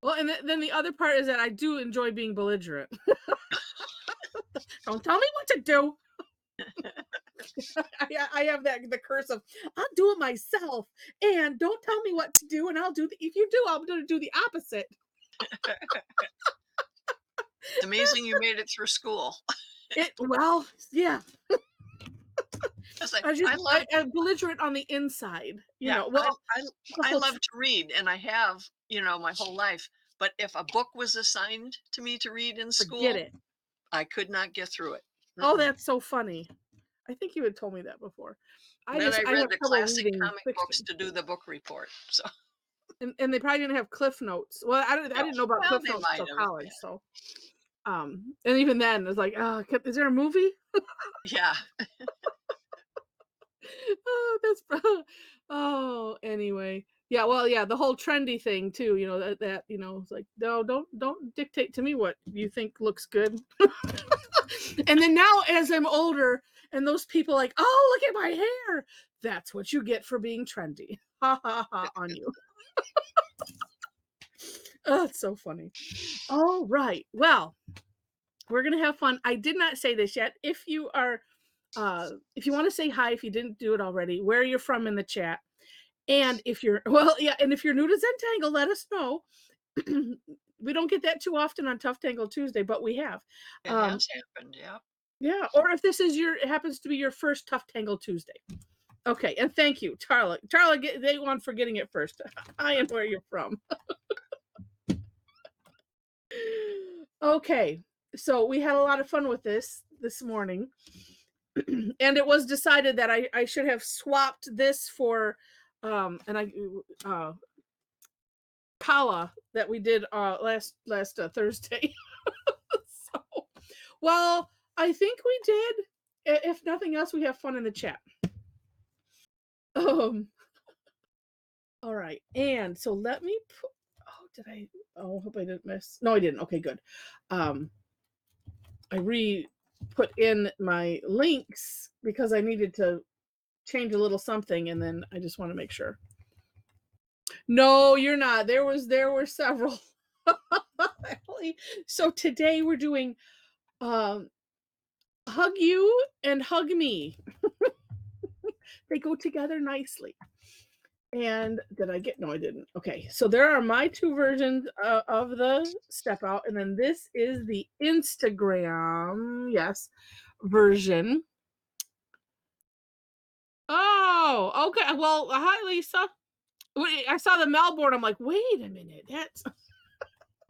Well, and then the other part is that I do enjoy being belligerent. Don't tell me what to do. I have the curse of I'll do it myself, and don't tell me what to do, and I'll do if you do, I'm going to do the opposite. It's amazing you made it through school. Well, yeah. It's like, I'm belligerent on the inside, you yeah, know. Well, the I whole love to read, and I have, my whole life. But if a book was assigned to me to read in forget school, it. I could not get through it. Oh, Mm-mm. that's so funny. I think you had told me that before. Then I I read have the trouble classic reading comic books fiction. to do the book report. So And they probably didn't have Cliff Notes. Well, I no, didn't know about well, Cliff they Notes might till have. college, so, and even then, it's like, is there a movie?" Yeah, Oh, oh, anyway. Yeah, well, yeah, the whole trendy thing too, it's like, "No, don't dictate to me what you think looks good." And then now as I'm older and those people like, "Oh, look at my hair." That's what you get for being trendy. Ha ha ha on you. Oh, it's so funny. All right. Well, we're gonna have fun. I did not say this yet. If you want to say hi, if you didn't do it already, where you're from in the chat. And if you're well, yeah, and if you're new to Zentangle, let us know. We don't get that too often on Tough Tangle Tuesday, but we have. it Um, has happened. Yeah. yeah, or if this is it happens to be your first Tough Tangle Tuesday. Okay, and thank you, Tarla. Tarla, they won for getting it first. I am where you're from. Okay, so we had a lot of fun with this morning, and it was decided that I should have swapped this for, and I Kala that we did last Thursday. So, well, I think we did. If nothing else, we have fun in the chat. Um, all right, and so let me put. Oh, did I? Oh, hope I didn't miss. No, I didn't. Okay, good. I put in my links because I needed to change a little something, and then I just want to make sure. No, you're not. There were several. So today we're doing HugU and Hugmii. They go together nicely. And did I get? No, I didn't. Okay, so there are my two versions of the step out, and then this is the Instagram, yes, version. Oh, okay. Well, hi, Lisa. Wait, I saw the Melbourne. I'm like, wait a minute. That's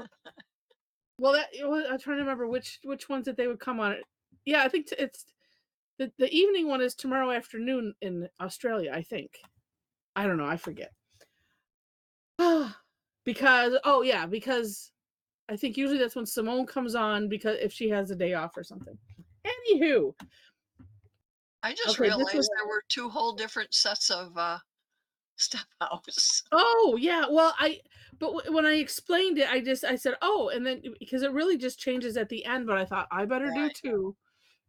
I'm trying to remember which ones that they would come on. Yeah, I think it's the evening one is tomorrow afternoon in Australia. I think. I don't know. I forget. Because I think usually that's when Simone comes on because if she has a day off or something. Anywho, I just okay, this was realized there were two whole different sets of step outs. oh yeah, well when I explained it, I said oh, and then because it really just changes at the end, but I thought I better do Right. two.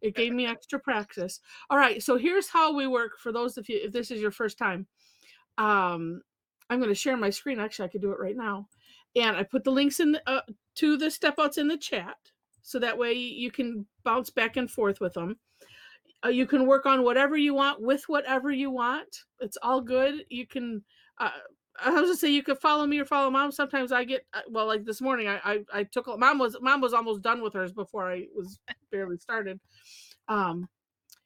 It gave me extra practice. All right, so here's how we work for those of you if this is your first time. Um, I'm going to share my screen. Actually, I could do it right now. And I put the links to the step outs in the chat. So that way you can bounce back and forth with them. You can work on whatever you want with whatever you want. It's all good. You can, I was going to say you could follow me or follow mom. Sometimes I get, well, like this morning, I took, mom was almost done with hers before I was barely started. And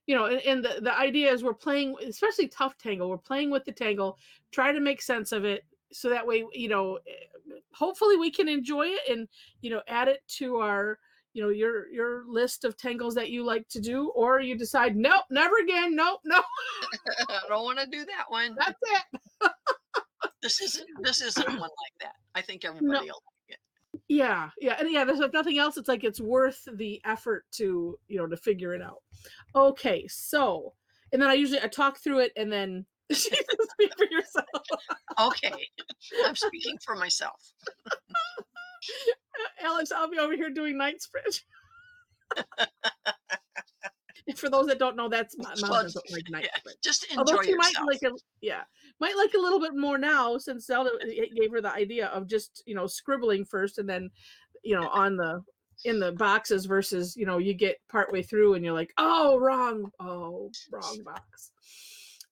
the idea is we're playing, especially tough tangle, we're playing with the tangle, try to make sense of it so that way hopefully we can enjoy it and add it to our your list of tangles that you like to do, or you decide nope, never again, nope, no. I don't want to do that one. That's it. This isn't one like that. I think No, everybody will like it. yeah, and yeah, there's if nothing else, it's like it's worth the effort to to figure it out. Okay, so and then I talk through it and then speak for yourself. Okay. I'm speaking for myself. Alex, I'll be over here doing night sprint. For those that don't know, that's mom Well, doesn't like nice yeah, bread. just Although enjoy she might yourself. like a yeah, might like a little bit more now since Zelda gave her the idea of just, scribbling first and then, on the in the boxes versus, you get partway through and you're like, "Oh, wrong. Oh, wrong box."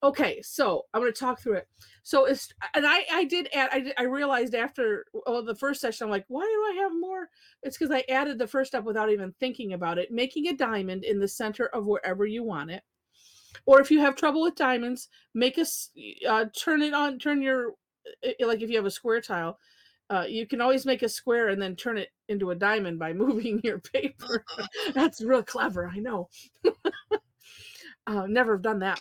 Okay, so I'm going to talk through it. So it's and I did add I realized after the first session I'm like, "Why do I have more?" It's because I added the first step without even thinking about it, making a diamond in the center of wherever you want it. Or if you have trouble with diamonds, turn it on, turn your, like if you have a square tile, you can always make a square and then turn it into a diamond by moving your paper. That's real clever, I know. Never have done that.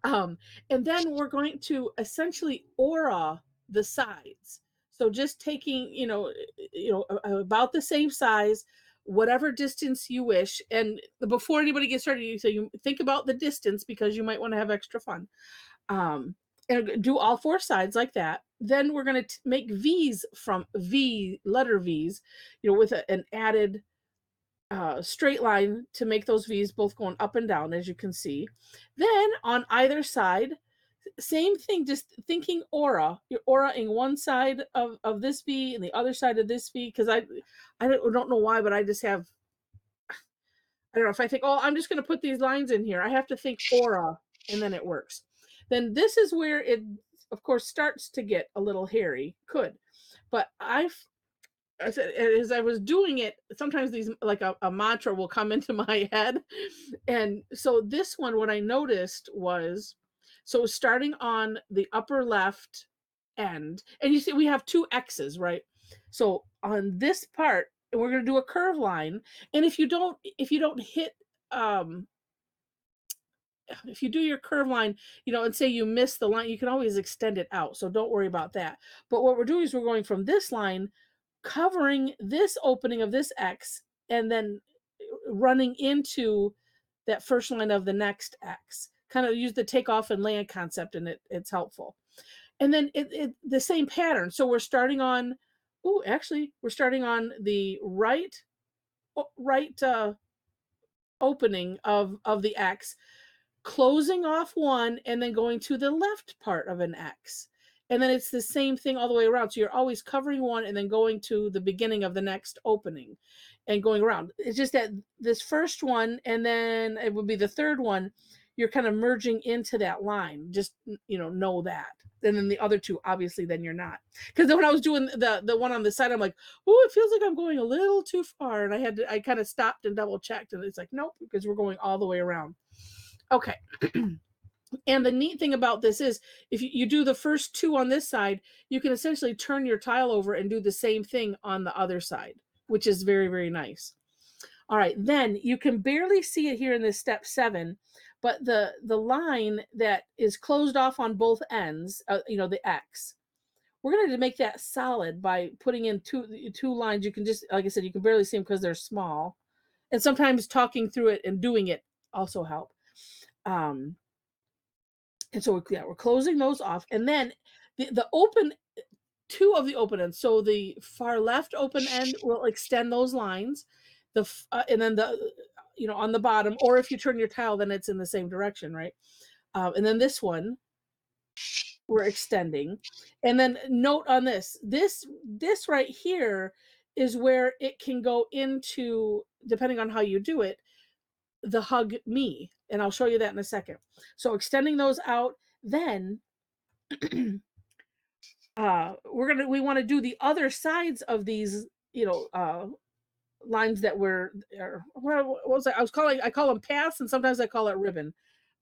Um, and then we're going to essentially aura the sides. So just taking, about the same size, whatever distance you wish. And before anybody gets started, so you think about the distance because you might want to have extra fun. And do all four sides like that. Then we're going to make V's from letter V's, with an added straight line to make those V's both going up and down, as you can see. Then on either side, same thing, just thinking aura. You're auraing one side of this V and the other side of this V, because I don't know why, but I just have, I don't know, if I think, oh, I'm just going to put these lines in here, I have to think aura, and then it works. Then this is where it, of course, starts to get a little hairy. Could. But as I was doing it, sometimes these, like a mantra will come into my head. And so this one, what I noticed was, so starting on the upper left end, and you see we have two X's, right? So on this part, we're going to do a curve line. And if you don't hit, um, if you do your curve line, and say you miss the line, you can always extend it out. So don't worry about that. But what we're doing is we're going from this line, covering this opening of this X, and then running into that first line of the next X. Kind of use the takeoff and land concept, and it's helpful. And then the same pattern. So we're starting on, we're starting on the right opening of the X, closing off one and then going to the left part of an X. And then it's the same thing all the way around. So you're always covering one and then going to the beginning of the next opening and going around. It's just that this first one, and then it would be the third one, you're kind of merging into that line. Just, know that. And then the other two, obviously, then you're not. Because then when I was doing the one on the side, I'm like, oh, it feels like I'm going a little too far. And I kind of stopped and double checked. And it's like, nope, because we're going all the way around. Okay. And the neat thing about this is if you do the first two on this side, you can essentially turn your tile over and do the same thing on the other side, which is very, very nice. All right, then you can barely see it here in this step 7, but the line that is closed off on both ends, the X, we're going to make that solid by putting in two lines. You can just, like I said, you can barely see them because they're small. And sometimes talking through it and doing it also help. And so we're closing those off. And then the open, two of the open ends. So the far left open end will extend those lines. And then on the bottom, or if you turn your tile, then it's in the same direction, right? And then this one, we're extending. And then note on this right here is where it can go into, depending on how you do it, the HugMii, and I'll show you that in a second. So extending those out, then we want to do the other sides of these, lines that I call them paths, and sometimes I call it ribbon.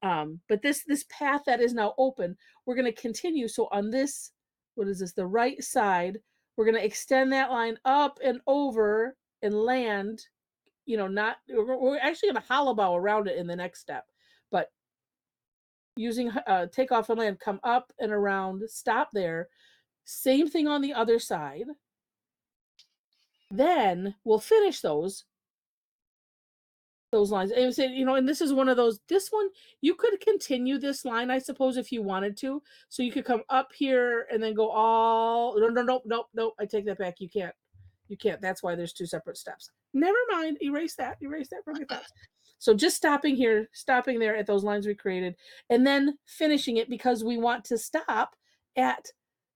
But this path that is now open, we're going to continue. So on this, what is this? The right side, we're going to extend that line up and over and land. We're actually going to hollow bow around it in the next step, but using takeoff and land, come up and around, stop there. Same thing on the other side. Then we'll finish those lines. And say, and this is one of those, this one, you could continue this line, I suppose, if you wanted to. So you could come up here and then go all, no, I take that back. You can't. You can't. That's why there's two separate steps. Never mind. Erase that. Erase that from your thoughts. So just stopping here, stopping there at those lines we created, and then finishing it because we want to stop at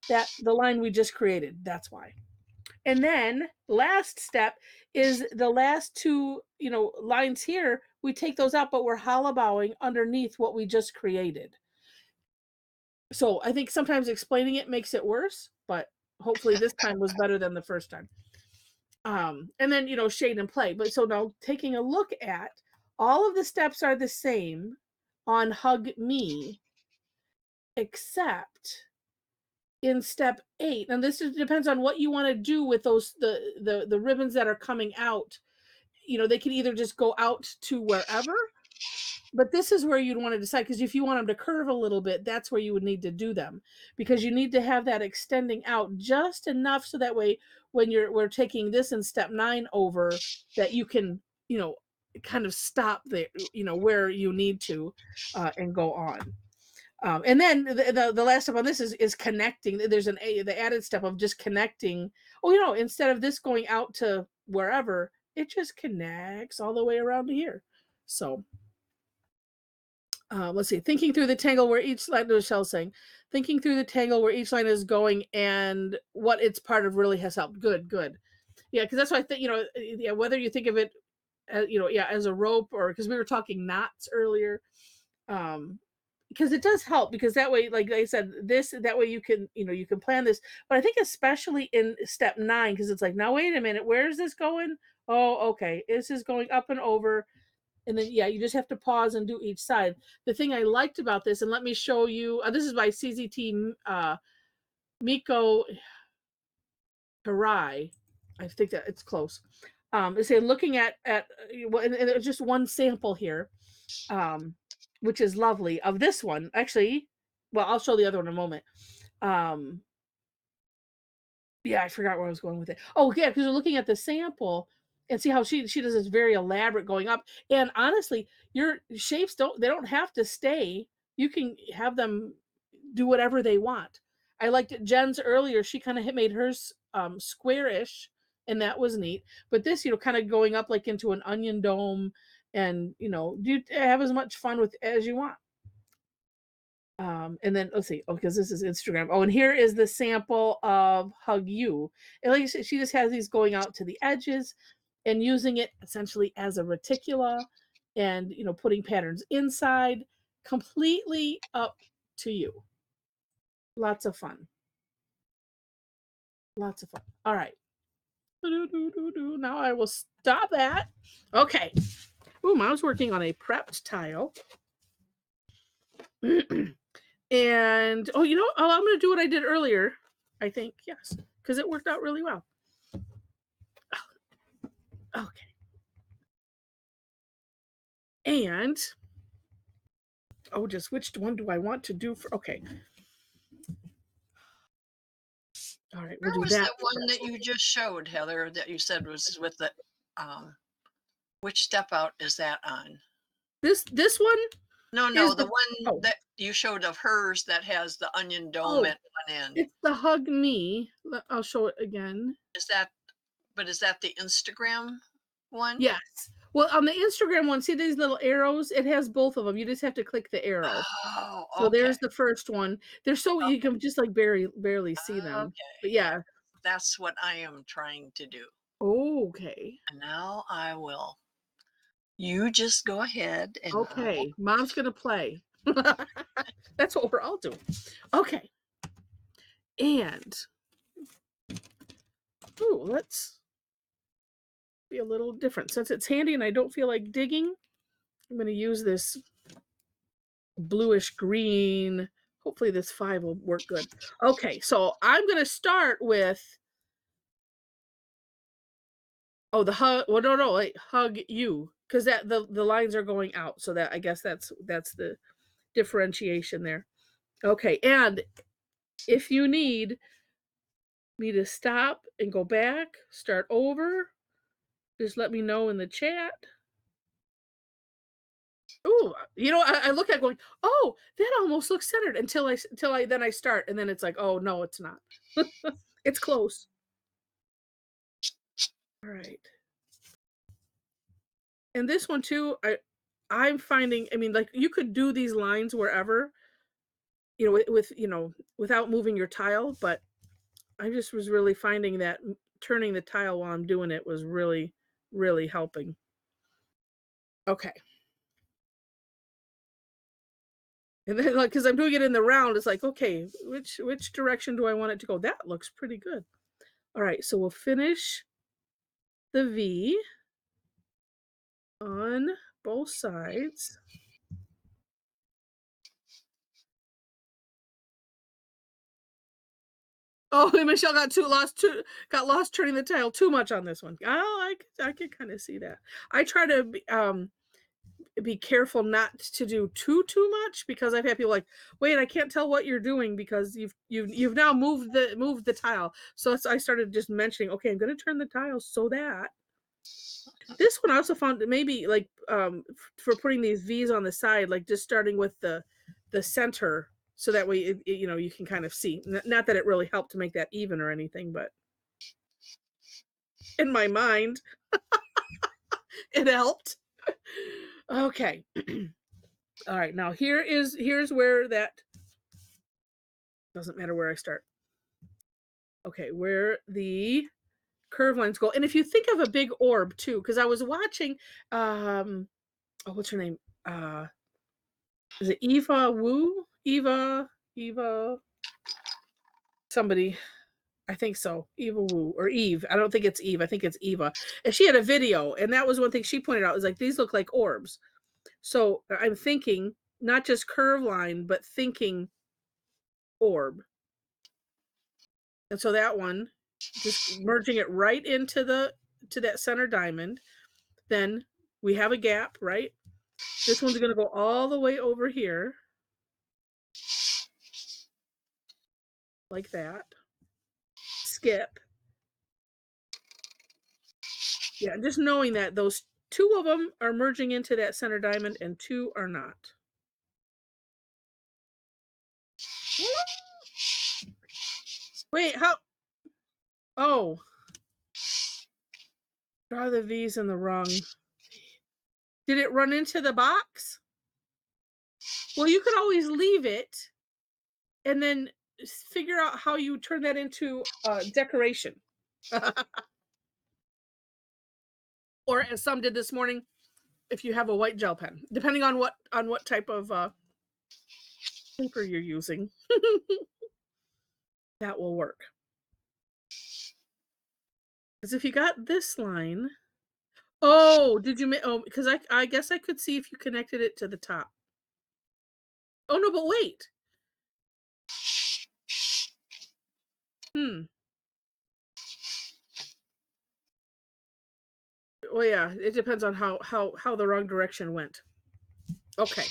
the line we just created. That's why. And then last step is the last two, lines here. We take those out, but we're hollow bowing underneath what we just created. So I think sometimes explaining it makes it worse, but hopefully this time was better than the first time. And then, shade and play. But so now taking a look at all of the steps are the same on HugMii, except in step 8. And depends on what you want to do with those, the ribbons that are coming out. They can either just go out to wherever, but this is where you'd want to decide, because if you want them to curve a little bit, that's where you would need to do them, because you need to have that extending out just enough so that way when we're taking this in step 9 over, that you can, kind of stop there, where you need to, and go on. And then the last step on this is connecting. There's the added step of just connecting. Oh, instead of this going out to wherever, it just connects all the way around to here. So let's see, thinking through the tangle where each line, Michelle's saying, thinking through the tangle where each line is going and what its part of really has helped. Good. Yeah, because that's why I think, yeah, whether you think of it as, as a rope, or because we were talking knots earlier, because it does help, because that way, like I said, that way you can, you can plan this. But I think especially in step 9, because it's like, now wait a minute, where is this going? Oh, okay, this is going up and over. And then, yeah, you just have to pause and do each side. The thing I liked about this, and let me show you, this is by CZT Miiko Hirai. I think that it's close. They say looking at and it's just one sample here, which is lovely, of this one. Actually, well, I'll show the other one in a moment. Yeah, I forgot where I was going with it. Oh, yeah, because we're looking at the sample and see how she does this very elaborate going up. And honestly, your shapes don't have to stay. You can have them do whatever they want. I liked it. Jen's earlier, she kind of made hers squarish, and that was neat. But this, kind of going up like into an onion dome, and do have as much fun with as you want. And then let's see. Oh, because this is Instagram. Oh, and here is the sample of HugU. And like I said, she just has these going out to the edges and using it essentially as a reticula, and putting patterns inside. Completely up to you. Lots of fun. Lots of fun. All right. Now I will stop that. Okay. Ooh, Mom's working on a prepped tile. And I'm going to do what I did earlier. I think, yes, because it worked out really well. Okay. And just which one do I want to do for? Okay. All right, we'll Where do was that. that one that you just showed, Heather, that you said was with the which step out is that on? This one? No, the one oh, that you showed of hers that has the onion dome oh, at one end. it's the HugMii. I'll show it again. Is that the Instagram one? Yes. Well, on the Instagram one, see these little arrows? It has both of them. You just have to click the arrow. Oh, So okay. there's the first one. They're so you can just like barely see them. But Okay. yeah. That's what I am trying to do. Okay. And now I will. You just go ahead and Okay. Mom's gonna play. That's what we're all doing. Okay. And let's be a little different. Since it's handy and I don't feel like digging, I'm gonna use this bluish green. Hopefully this 5 will work good. Okay, so I'm gonna start with the hug. Well, no, wait, HugU, because that the lines are going out. So that I guess that's the differentiation there. Okay, and if you need me to stop and go back, start over, just let me know in the chat. Oh, I look at it going, oh, that almost looks centered until I start, and then it's like, oh no, it's not. It's close. All right. And this one too, I'm finding, I mean, like you could do these lines wherever, without moving your tile, but I just was really finding that turning the tile while I'm doing it was really, really helping. Okay. And then, like, because I'm doing it in the round, it's like, okay, which direction do I want it to go? That looks pretty good. All right, so we'll finish the V on both sides. Oh, Michelle got lost turning the tile too much on this one. Oh, I could kind of see that. I try to be careful not to do too much because I've had people like, wait, I can't tell what you're doing because you've now moved the tile. So I started just mentioning, okay, I'm going to turn the tile so that this one I also found that maybe like for putting these V's on the side, like just starting with the center, so that way you can kind of see. Not that it really helped to make that even or anything, but in my mind, it helped. Okay. All right. Now here's where that doesn't matter where I start. Okay, where the curve lines go. And if you think of a big orb too, because I was watching what's her name? Is it Eva Wu? Eva somebody. I think so. Eva Wu or Eve. I don't think it's Eve. I think it's Eva. And she had a video, and that was one thing she pointed out. Was like, these look like orbs. So I'm thinking not just curve line, but thinking orb. And so that one, just merging it right into that center diamond. Then we have a gap, right? This one's going to go all the way over here. Like that. Skip. Yeah, just knowing that those two of them are merging into that center diamond and two are not. Wait, how? Oh. Draw the V's in the wrong. Did it run into the box? Well, you could always leave it and then figure out how you turn that into decoration. Or as some did this morning, if you have a white gel pen, depending on what type of paper you're using, that will work. Because if you got this line, oh, did you? Oh, because I guess I could see if you connected it to the top. Oh no, but wait. Well, yeah, it depends on how the wrong direction went. Okay.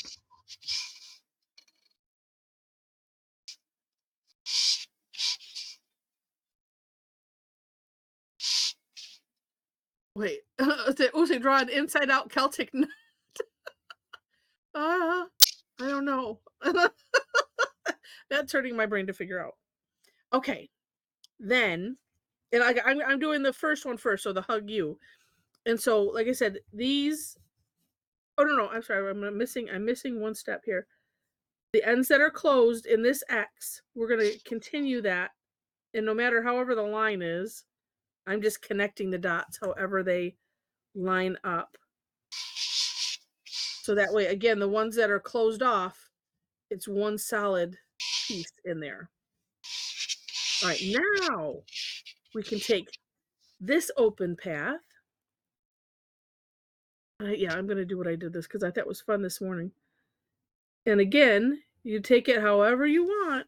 Wait. Say draw an inside out Celtic knot. I don't know. That's hurting my brain to figure out. Okay. Then, and I'm doing the first one first, so the HugU. And so, like I said, these. Oh no, I'm sorry. I'm missing one step here. The ends that are closed in this X, we're going to continue that, and no matter however the line is, I'm just connecting the dots however they line up. So that way, again, the ones that are closed off, it's one solid piece in there. All right, now we can take this open path. Yeah, I'm going to do what I did this because I thought it was fun this morning. And again, you take it however you want.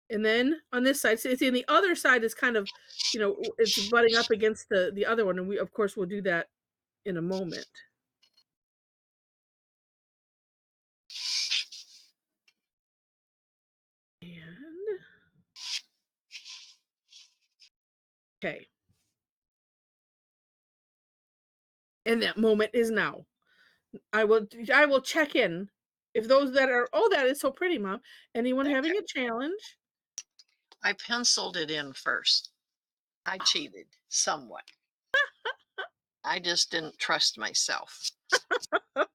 And then on this side, see, the other side is kind of, it's butting up against the other one. And we, of course, will do that in a moment. And, okay. And that moment is now. I will check in if those that are, oh, that is so pretty, Mom. Anyone having a challenge? I penciled it in first. I cheated somewhat. I just didn't trust myself. All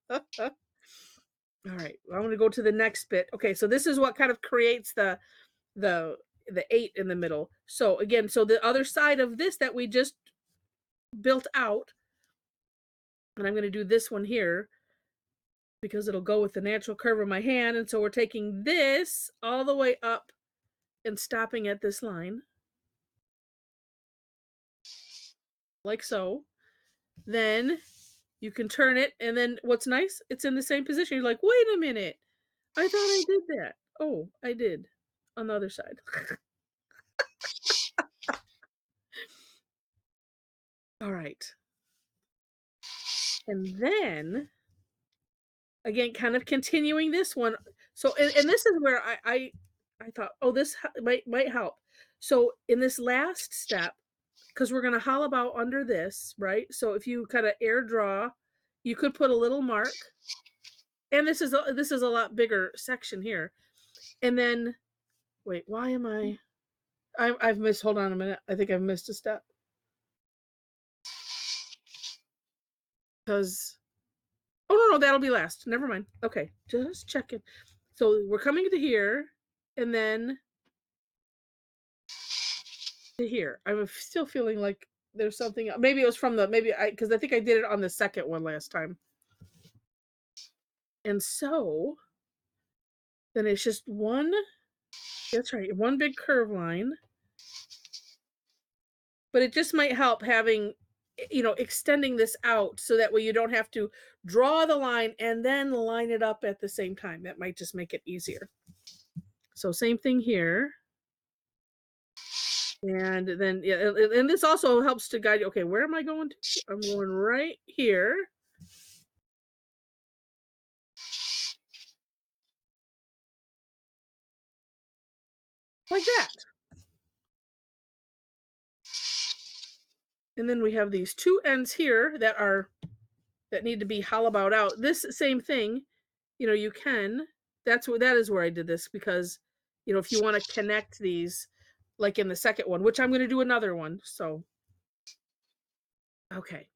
right, well, I'm going to go to the next bit. Okay, so this is what kind of creates the the 8 in the middle. So again, so the other side of this that we just built out, and I'm going to do this one here because it'll go with the natural curve of my hand. And so we're taking this all the way up and stopping at this line, like so. Then you can turn it, and then what's nice, it's in the same position. You're like, wait a minute, I thought I did that. Oh, I did on the other side. All right. And then again, kind of continuing this one. So, and this is where I thought, oh, this might help. So in this last step, because we're going to hollow out under this, right? So if you kind of air draw, you could put a little mark, and this is a lot bigger section here. And then, wait, why am I've missed? Hold on a minute. I think I've missed a step because oh no, that'll be last. Never mind. Okay, just checking. So we're coming to here, and then to here. I'm still feeling like there's something. Maybe it was from the because I think I did it on the second one last time. And so then it's just one. That's right, one big curve line. But it just might help having, extending this out so that way you don't have to draw the line and then line it up at the same time. That might just make it easier. So same thing here. And then, yeah, and this also helps to guide you. Okay, where am I going to? I'm going right here. Like that. And then we have these two ends here that need to be hollowed out. This same thing, you can. That is where I did this because, if you want to connect these, like in the second one, which I'm going to do another one. So, okay.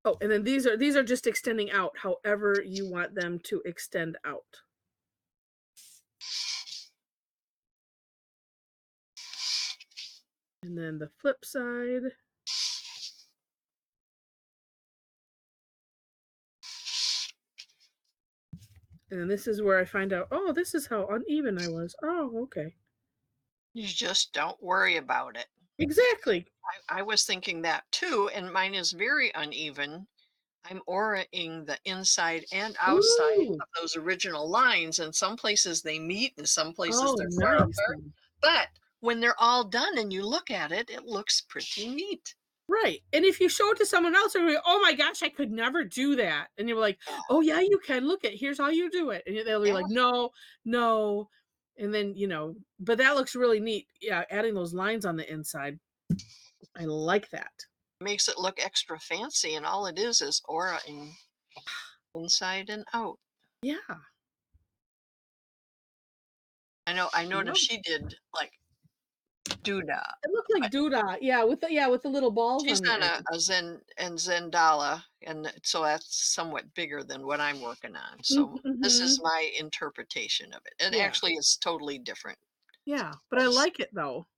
Oh, and then these are just extending out however you want them to extend out. And then the flip side. And then this is where I find out, oh, this is how uneven I was. Oh, okay. You just don't worry about it. Exactly. I was thinking that too, and mine is very uneven. I'm auraing the inside and outside Ooh. of those original lines, and some places they meet and some places Oh, they're far nice. apart. But when they're all done and you look at it, it looks pretty neat. Right. And if you show it to someone else, they're like, oh my gosh, I could never do that. And you're like, oh yeah, you can. Look at, here's how you do it. And they'll be Yeah, like, no, no. And then, but that looks really neat. Yeah, adding those lines on the inside. I like that. makes it look extra fancy, and all it is auraing inside and out. Yeah. I noticed Love. she did like doodah. It looked like doodah. Yeah, with the little balls She's on the on end. a Zendala, and so that's somewhat bigger than what I'm working on. So this Mm-hmm. is my interpretation of it. And Yeah. actually, it's totally different. Yeah. But I like it though.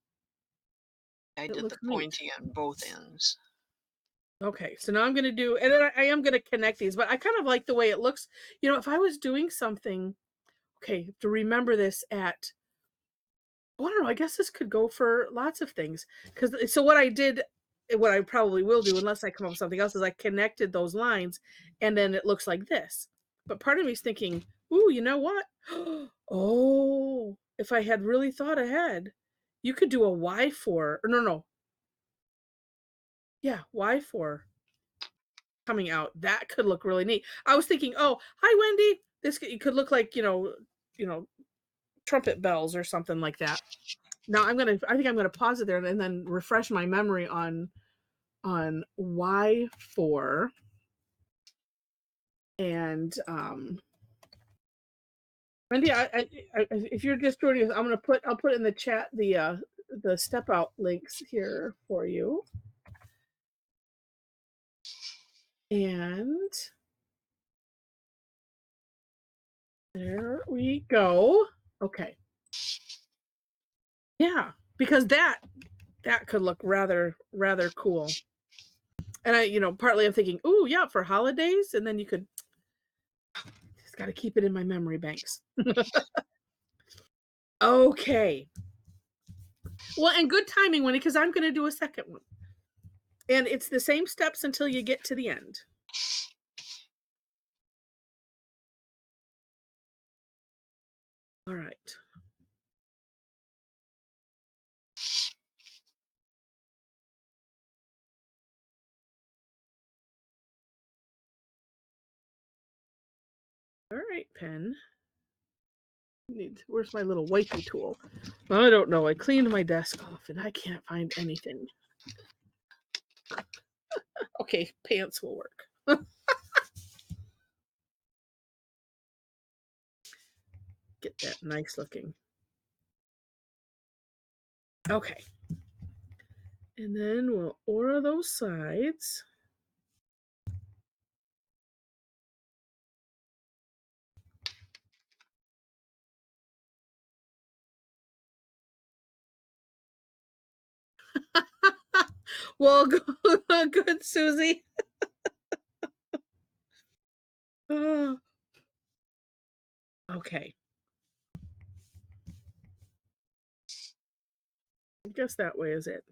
I It did the looks neat. pointy on both ends. Okay, so now I'm gonna do, and then I am gonna connect these, but I kind of like the way it looks. If I was doing something, okay, to remember this at, oh, I don't know, I guess this could go for lots of things. Because so what I did, what I probably will do, unless I come up with something else, is I connected those lines, and then it looks like this. But part of me is thinking, ooh, you know what? Oh, if I had really thought ahead, you could do a Y4, or no, yeah, Y4 coming out. That could look really neat. I was thinking, oh, hi Wendy. It could look like, trumpet bells or something like that. Now I think I'm gonna pause it there and then refresh my memory on Y4 and Wendy, if you're just joining us, I'll put in the chat the step out links here for you. And there we go. Okay. Yeah, because that could look rather cool. And partly I'm thinking, oh yeah, for holidays, and then you could just got to keep it in my memory banks. Okay. Well, and good timing, Winnie, because I'm going to do a second one. And it's the same steps until you get to the end. All right. All right, pen. Where's my little wipey tool? I don't know. I cleaned my desk off and I can't find anything. Okay, pants will work. Get that nice looking. Okay. And then we'll aura those sides. Well, good, Susie. Okay. I guess that way is it.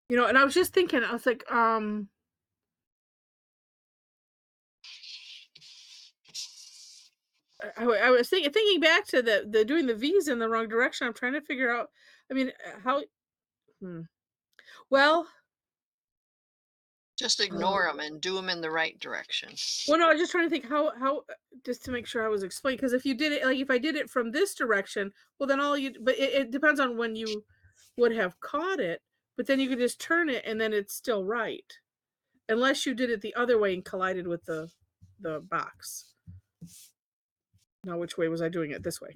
And I was just thinking, I was like, I was thinking back to the doing the V's in the wrong direction. I'm trying to figure out, I mean, how, well, Just ignore them and do them in the right direction. well, no, I was just trying to think how just to make sure I was explaining, because if you did it, like if I did it from this direction, well then but it depends on when you would have caught it, but then you could just turn it and then it's still right. Unless you did it the other way and collided with the box. Now, which way was I doing it? This way.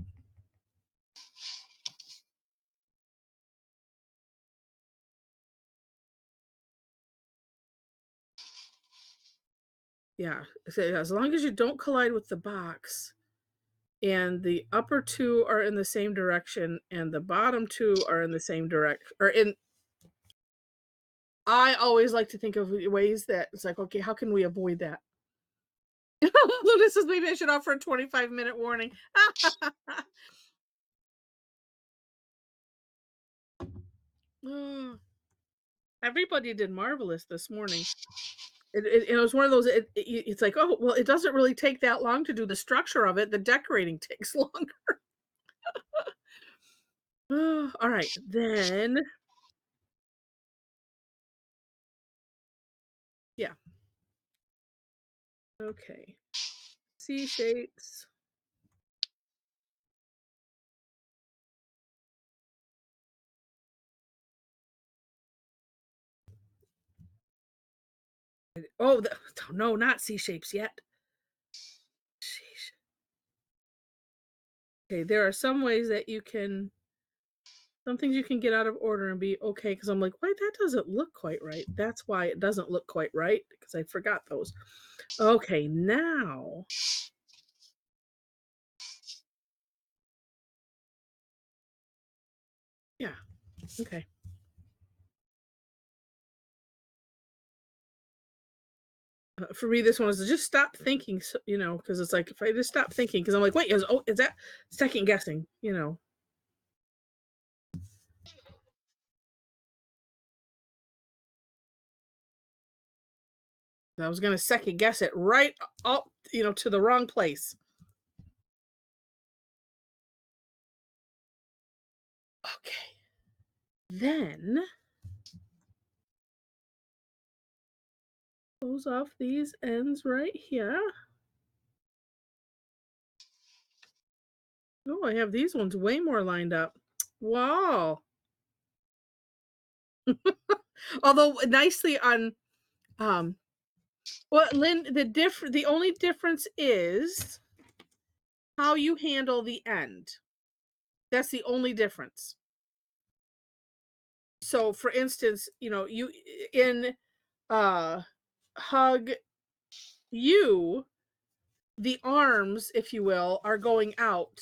Yeah, so as long as you don't collide with the box and the upper two are in the same direction and the bottom two are in the same direction, I always like to think of ways that it's like, okay, how can we avoid that? This is, maybe I should offer a 25-minute warning. Everybody did marvelous this morning. It was one of those, it's like, oh, well, it doesn't really take that long to do the structure of it. The decorating takes longer. All right, then. Yeah. Okay. C shapes. Oh, no, not C shapes yet. Sheesh. Okay, there are some ways that you can, some things you can get out of order and be okay, because I'm like, why, that doesn't look quite right. That's why it doesn't look quite right, because I forgot those. Okay, now. Yeah, okay. For me, this one was to just stop thinking, because it's like, if I just stop thinking, because I'm like, wait, is that second guessing, I was going to second guess it right up, to the wrong place. Okay. Then close off these ends right here. Oh, I have these ones way more lined up. Wow. Although nicely on, well, Lynn, the only difference is how you handle the end. That's the only difference. So for instance, you in hug you, the arms, if you will, are going out.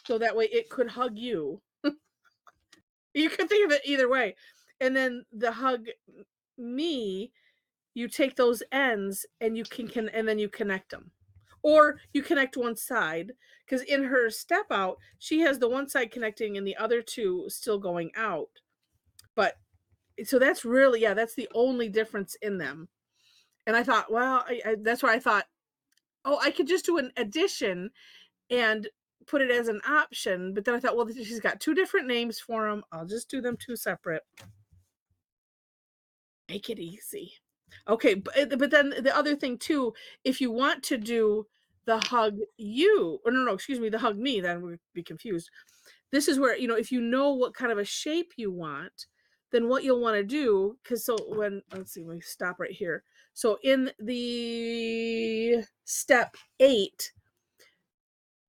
So that way it could hug you. You can think of it either way. And then the hug me, you take those ends and you can and then you connect them. Or you connect one side because in her step out, she has the one side connecting and the other two still going out. But so that's really, yeah, that's the only difference in them. And I thought, well, that's where I thought, oh, I could just do an addition and put it as an option. But then I thought, well, she's got two different names for them. I'll just do them two separate. Make it easy. Okay, but then the other thing too, if you want to do the hug you, or no, excuse me, the hug me, then we'd be confused. This is where, if you know what kind of a shape you want, then what you'll want to do, because so when, let's see, let me stop right here. So in the step 8,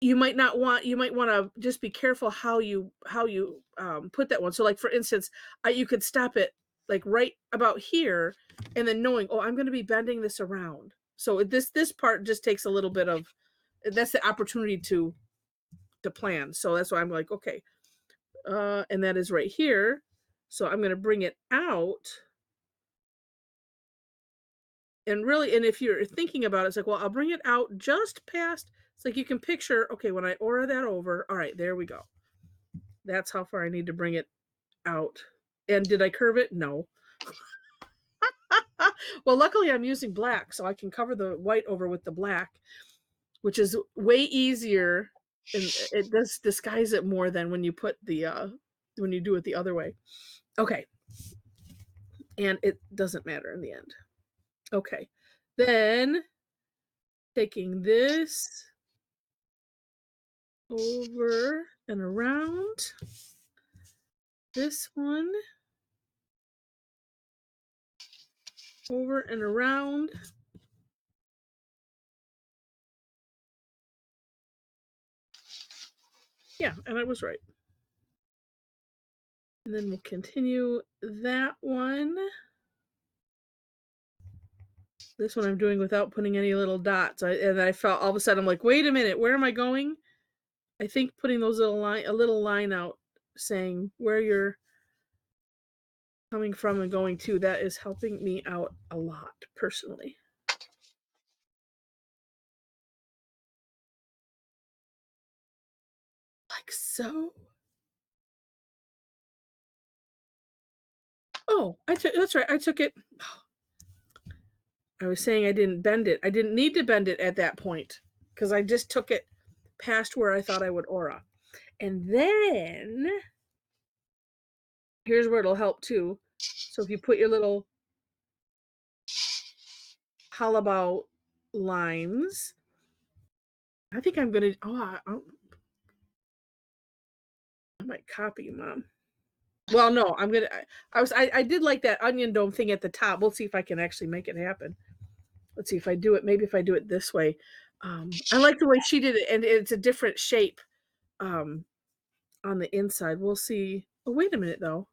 you might want to just be careful how you put that one. So like for instance, you could stop it like right about here, and then knowing, oh, I'm going to be bending this around. So this part just takes a little bit of, that's the opportunity to plan. So that's why I'm like, okay, and that is right here. So I'm going to bring it out. And really, and if you're thinking about it, it's like, well, I'll bring it out just past. It's like you can picture, okay, when I aura that over, all right, there we go. That's how far I need to bring it out. And did I curve it? No. Well, luckily I'm using black, so I can cover the white over with the black, which is way easier, and it does disguise it more than when you put the when you do it the other way. Okay. And it doesn't matter in the end. Okay. Then taking this over and around this one, over and around. Yeah, and I was right. And then we'll continue that one. This one I'm doing without putting any little dots. And I felt all of a sudden, I'm like, wait a minute, where am I going? I think putting those a little line out saying where you're coming from and going to, that is helping me out a lot personally. Like so. Oh, that's right. I took it. I was saying I didn't bend it. I didn't need to bend it at that point because I just took it past where I thought I would aura. And then here's where it'll help too. So if you put your little halabout lines, I think I'm gonna. Oh, I might copy you, Mom. Well, no, I'm gonna. I did like that onion dome thing at the top. We'll see if I can actually make it happen. Let's see if I do it. Maybe if I do it this way. I like the way she did it, and it's a different shape on the inside. We'll see. Oh, wait a minute though.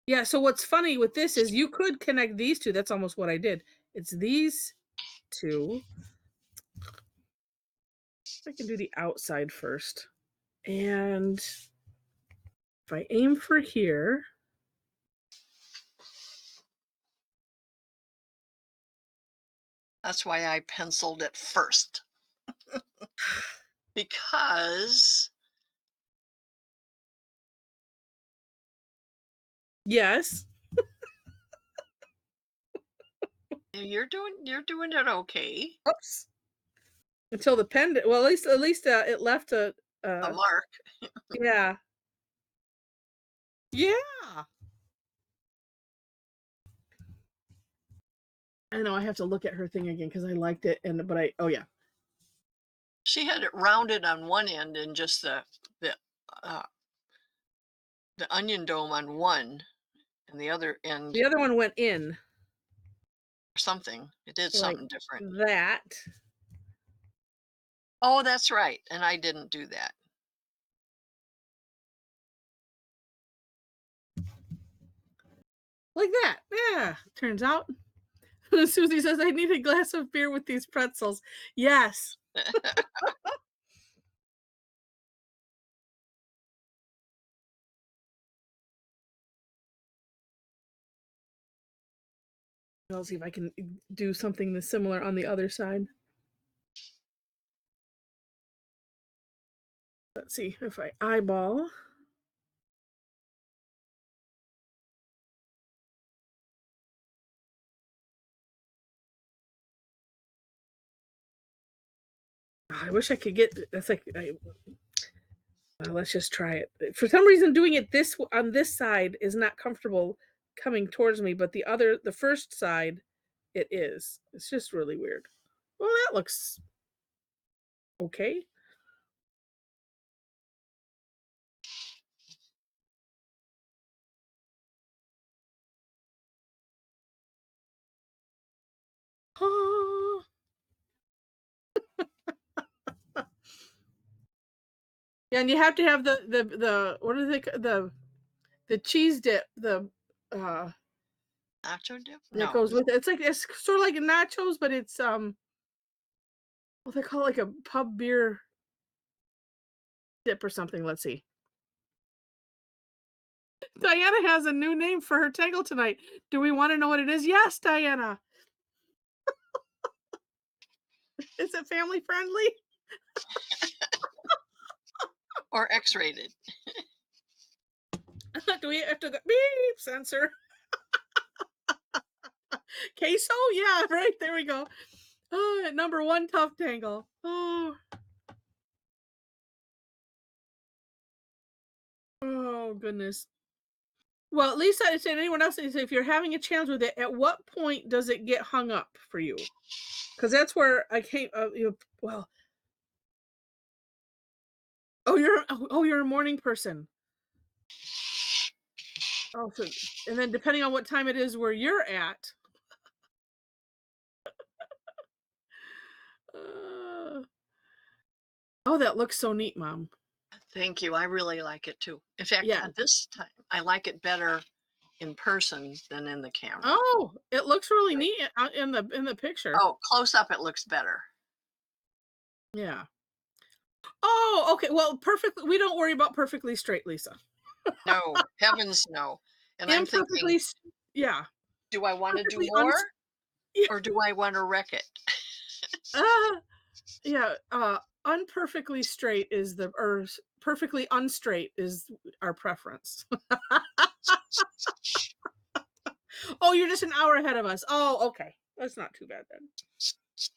Yeah. So what's funny with this is you could connect these two. That's almost what I did. It's these two. I can do the outside first, and if I aim for here. That's why I penciled it first. Because Yes. you're doing it okay. Oops. Until the pen. Well, at least it left a. A mark. Yeah. Yeah. I know I have to look at her thing again because I liked it, oh yeah. She had it rounded on one end and just uh, the onion dome on one, and the other end The other one went in or something. It did like something different. that. Oh, that's right, and I didn't do that. Like that. Yeah. Turns out Susie says, I need a glass of beer with these pretzels. Yes. I'll see if I can do something similar on the other side. Let's see if I eyeball. I wish I could get that's like let's just try it. For some reason doing it this on this side is not comfortable coming towards me, but the first side it is. It's just really weird. Well, that looks okay. Ah. Yeah, and you have to have the what do they the cheese dip, the uh Nacho dip? that No. goes with it. It's like it's sort of like nachos, but it's what they call like a pub beer dip or something. Let's see. Diana has a new name for her tangle tonight. Do we want to know what it is? Yes, Diana. Is it family friendly? Or X-rated. Do we have to go beep censor? Queso? Yeah, right. There we go. Oh, at number one tough tangle. Oh goodness. Well, Lisa, I said anyone else is if you're having a challenge with it, at what point does it get hung up for you? Because that's where I came. Well, you're a morning person. Oh, so and then depending on what time it is where you're at. Uh, oh, that looks so neat, Mom. Thank you, I really like it too. In fact, Yeah. this time, I like it better in person than in the camera. Oh, it looks really neat in the picture. Oh, close up, it looks better. Yeah. Oh, okay. Well, perfect. We don't worry about perfectly straight, Lisa. No, heavens no. And I'm thinking, Imperfectly, yeah, do I wanna do perfectly more yeah, or do I wanna wreck it? uh, yeah. Unperfectly straight is perfectly unstraight is our preference. Oh, you're just an hour ahead of us. Oh, okay. That's not too bad then.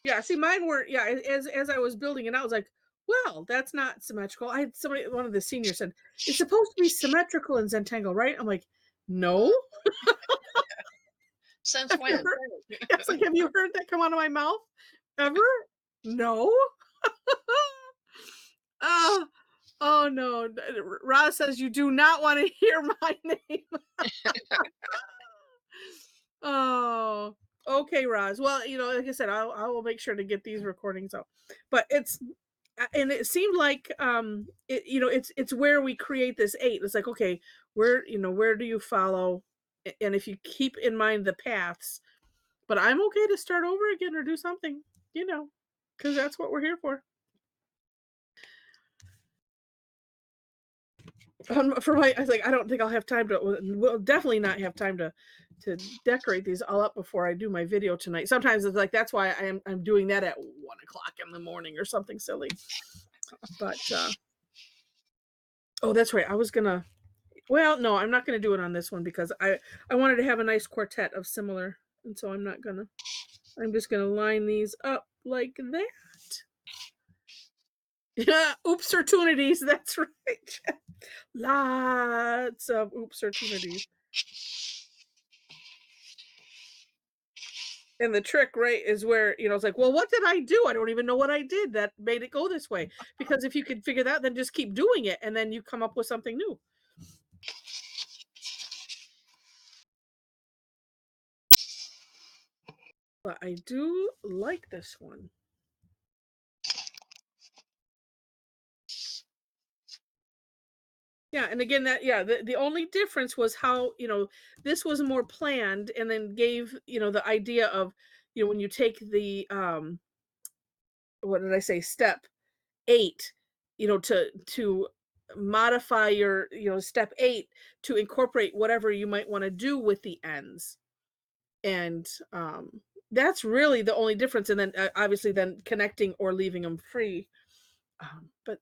Yeah, see, mine weren't. Yeah, as I was building it, I was like, well, that's not symmetrical. I had somebody, one of the seniors said, it's supposed to be symmetrical in Zentangle, right? I'm like, no. Since Have you when? heard? It's like, have you heard that come out of my mouth ever? No. Oh, oh no. Roz says you do not want to hear my name. Oh, okay, Roz. Well, like I said, I will make sure to get these recordings out. But and it seemed like it's where we create this eight. It's like, okay, where do you follow? And if you keep in mind the paths, but I'm okay to start over again or do something, because that's what we're here for. For my, I was like, I don't think I'll have time to. We'll definitely not have time to decorate these all up before I do my video tonight. Sometimes it's like that's why I'm doing that at 1 o'clock in the morning or something silly. But oh, that's right. I was gonna. Well, no, I'm not gonna do it on this one because I wanted to have a nice quartet of similar, and so I'm not gonna. I'm just gonna line these up like that. Yeah, opportunities. That's right. Lots of opportunities. And the trick, right, is where, it's like, well, what did I do? I don't even know what I did that made it go this way. Because if you could figure that, then just keep doing it and then you come up with something new. But I do like this one. Yeah, and again, the only difference was how, this was more planned and then gave, the idea of, when you take the, what did I say, step 8, to modify your, step 8 to incorporate whatever you might wanna do with the ends. And, that's really the only difference, and then, obviously then connecting or leaving them free. But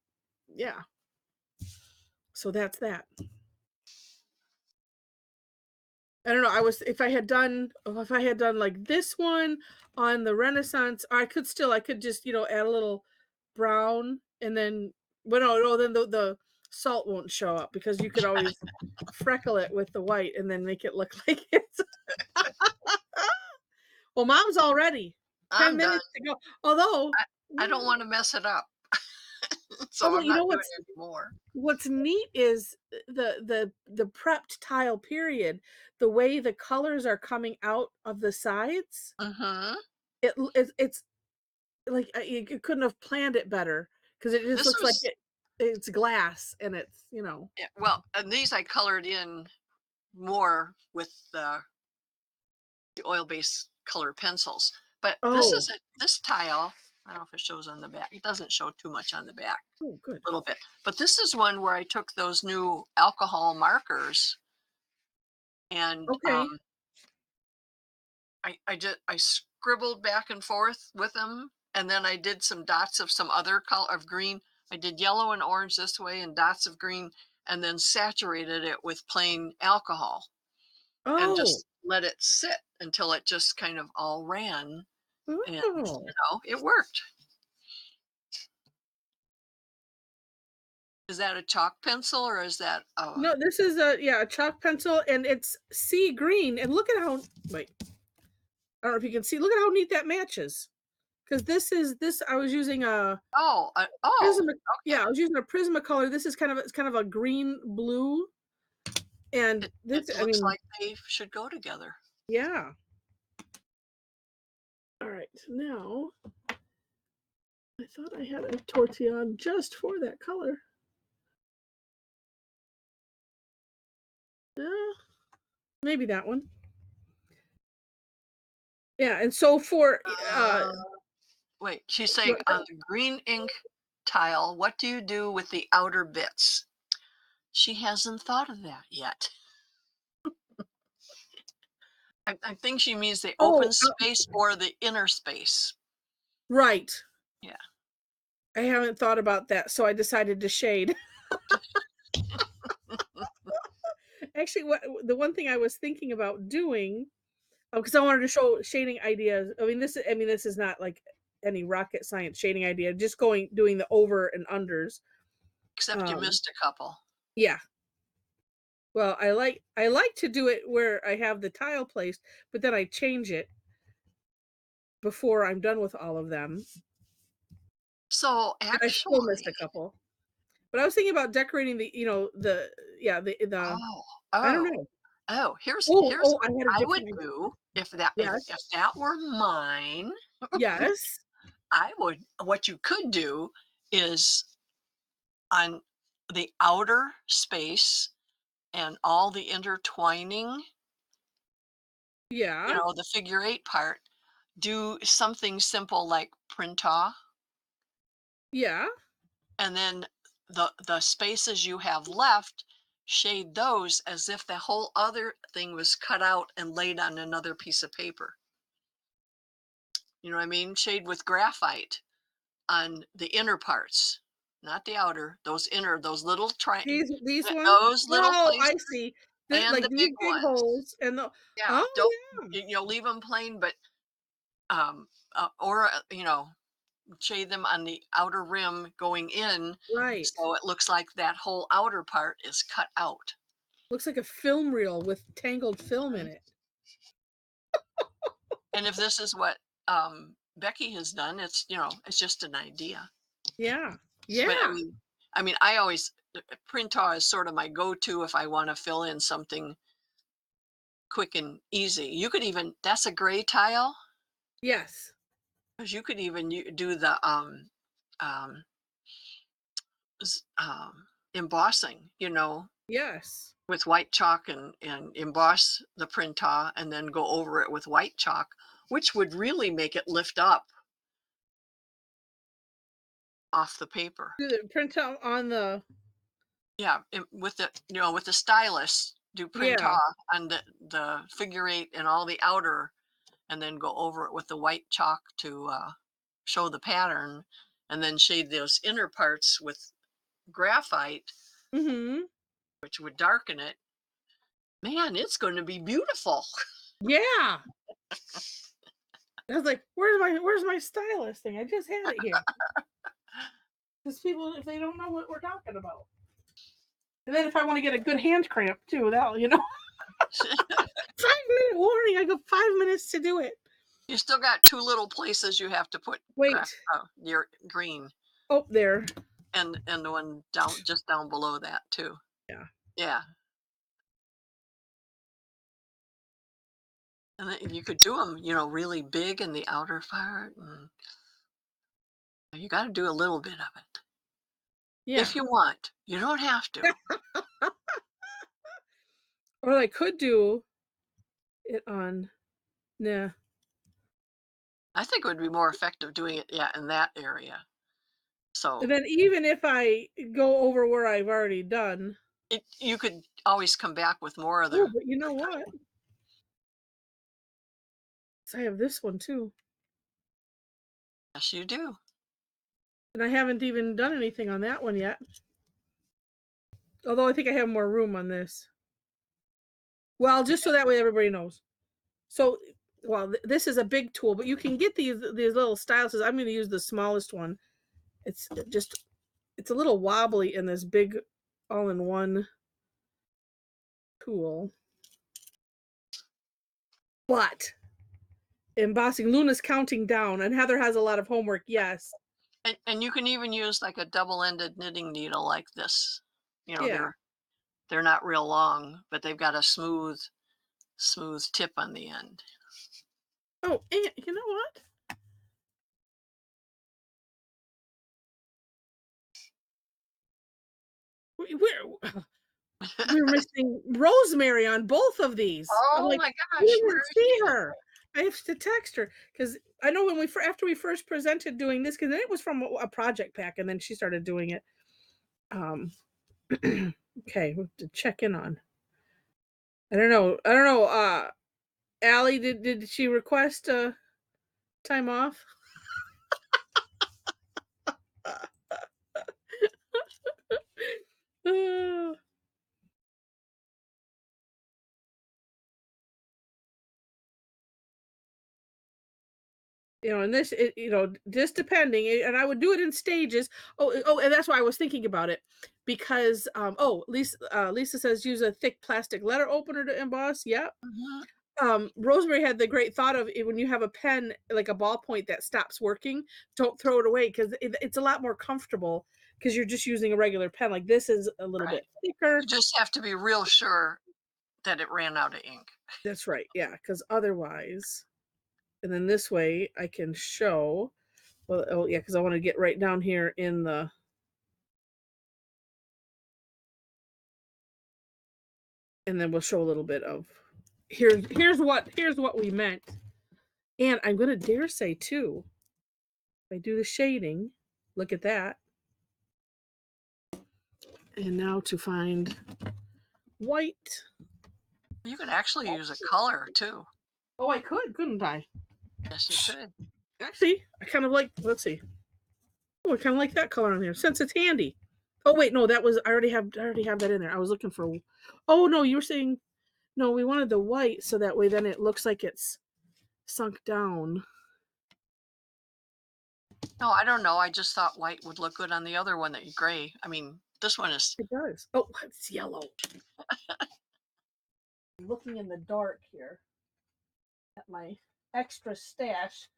yeah, so that's that. I don't know, I was if I had done, like, this one on the Renaissance, I could just, add a little brown and then well, no, then the salt won't show up because you could always freckle it with the white and then make it look like it's well, mom's all ready. 10 I'm done. minutes to go. Although I don't mm, want to mess it up, so although I'm you not know doing it anymore. what's neat is the prepped tile period, the way the colors are coming out of the sides, Hmm. it's like, you couldn't have planned it better because it just This looks like was it's glass and it's, yeah, well, and these I colored in more with the oil-based color pencils. But Oh. this tile. I don't know if it shows on the back. It doesn't show too much on the back, Oh, good. a little bit. But this is one where I took those new alcohol markers and Okay. I scribbled back and forth with them, and then I did some dots of some other color of green. I did yellow and orange this way and dots of green, and then saturated it with plain alcohol and Oh. just let it sit until it just kind of all ran, and Oh. it worked. Is that a chalk pencil or is that No, this is a chalk pencil and it's sea green, and look at how wait, I don't know if you can see, look at how neat that matches. Because this I was using a oh, Prisma yeah, okay. I was using a Prismacolor. This is kind of a green blue, and It this I looks mean, like they should go together. yeah. Alright, now I thought I had a Tortillion just for that color. Uh, maybe that one. Yeah, and so for, uh Wait, she's saying what on the green ink tile, what do you do with the outer bits? She hasn't thought of that yet. I think she means the oh, open space or the inner space. right. Yeah. I haven't thought about that, so I decided to shade. Actually, what the one thing I was thinking about doing, because I wanted to show shading ideas. I mean, this is not like any rocket science shading idea, just doing the over and unders. Except you Um, missed a couple. yeah. Well, I like to do it where I have the tile placed, but then I change it before I'm done with all of them, So and I still missed actually, a couple. But I was thinking about decorating the yeah, the oh, I don't oh, know. oh, Oh, here's oh, I what had a I would different idea. do if Yes. that were mine. Yes. I would what you could do is on the outer space and all the intertwining, Yeah. the figure eight part, do something simple like printaw, Yeah. and then the spaces you have left, shade those as if the whole other thing was cut out and laid on another piece of paper. You know what I mean? Shade with graphite on the inner parts, not the outer, those little These ones? those little Oh, I places see. and Like, the big these big ones. holes and the Yeah, oh, don't yeah, leave them plain, but or shade them on the outer rim going in, right. so it looks like that whole outer part is cut out. Looks like a film reel with tangled film in Mhm. it. And if this is what Becky has done, it's just an idea. Yeah. But Yeah. I always Printar is sort of my go-to if I want to fill in something quick and easy. You could even that's a gray tile, Yes. because you could even do the um, embossing, you know, Yes. with white chalk and emboss the printaw and then go over it with white chalk, which would really make it lift up off the paper. Do the print out on the Yeah, with the with the stylus, do yeah. printaw on the figure eight and all the outer, and then go over it with the white chalk to show the pattern, and then shade those inner parts with graphite, Mhm. which would darken it. Man, it's going to be beautiful. Yeah. I was like, where's my stylus thing? I just had it here. Because people, if they don't know what we're talking about. And then if I want to get a good hand cramp too, that'll, 5 minute warning. I got 5 minutes to do it. You still got two little places you have to put Wait. your green, Oh, there. and the one down just down below that too. Yeah. Yeah, and then you could do them, really big in the outer part, and you got to do a little bit of it Yeah. if you want. You don't have to. Or I could do it on, nah. I think it would be more effective doing it, yeah, in that area. So And then even if I go over where I've already done, you could always come back with more of oh, the. but you know what? I have this one too. Yes, you do. And I haven't even done anything on that one yet. Although I think I have more room on this. Well, just so that way everybody knows. So, well, this is a big tool, but you can get these little styluses. I'm going to use the smallest one. It's just it's a little wobbly in this big all-in-one tool. But embossing, Luna's counting down, and Heather has a lot of homework. Yes, And you can even use like a double-ended knitting needle like this. You know, yeah. they're not real long, but they've got a smooth tip on the end. Oh, and you know what? We're we're missing Rosemary on both of these. I'm Oh like, my we gosh, where didn't is see she? her. I have to text her because I know when after we first presented doing this, because then it was from a project pack, and then she started doing it. Um, okay, we have to check in on. I don't know. I don't know. Allie, did she request time off? Uh, and this, just depending, and I would do it in stages. Oh, and that's why I was thinking about it because, Lisa says use a thick plastic letter opener to emboss. Yep. Mhm. Rosemary had the great thought of when you have a pen, like a ballpoint that stops working, don't throw it away because it's a lot more comfortable because you're just using a regular pen. Like this is a little Right. bit thicker. You just have to be real sure that it ran out of ink. That's right. Yeah, because otherwise, and then this way I can show. Well, oh yeah, because I want to get right down here in the. And then we'll show a little bit of. Here's what we meant, and I'm gonna dare say too. If I do the shading, look at that. And now to find white. You could actually use a color too. Oh, I could, couldn't I? Yes, you could. Actually, I kind of like. Let's see. Oh, I kind of like that color on here since it's handy. Oh wait, no, that was I already have that in there. I was looking for. Oh no, you were saying no. We wanted the white so that way then it looks like it's sunk down. No, I don't know. I just thought white would look good on the other one that you gray. I mean, this one is. It does. Oh, it's yellow. I'm looking in the dark here at my extra stash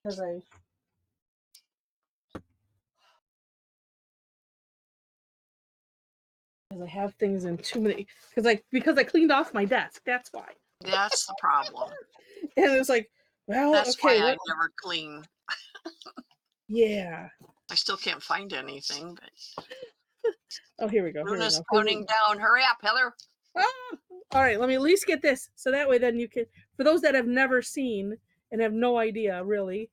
because I have things in too many because I cleaned off my desk. That's why. That's the problem. And it was like, well, That's okay, why I what? never clean. Yeah. I still can't find anything, but Oh, here we go. Here we Luna's go. counting down. Hurry up, Heather. Ah! All right, let me at least get this. So that way then you can, for those that have never seen and have no idea really.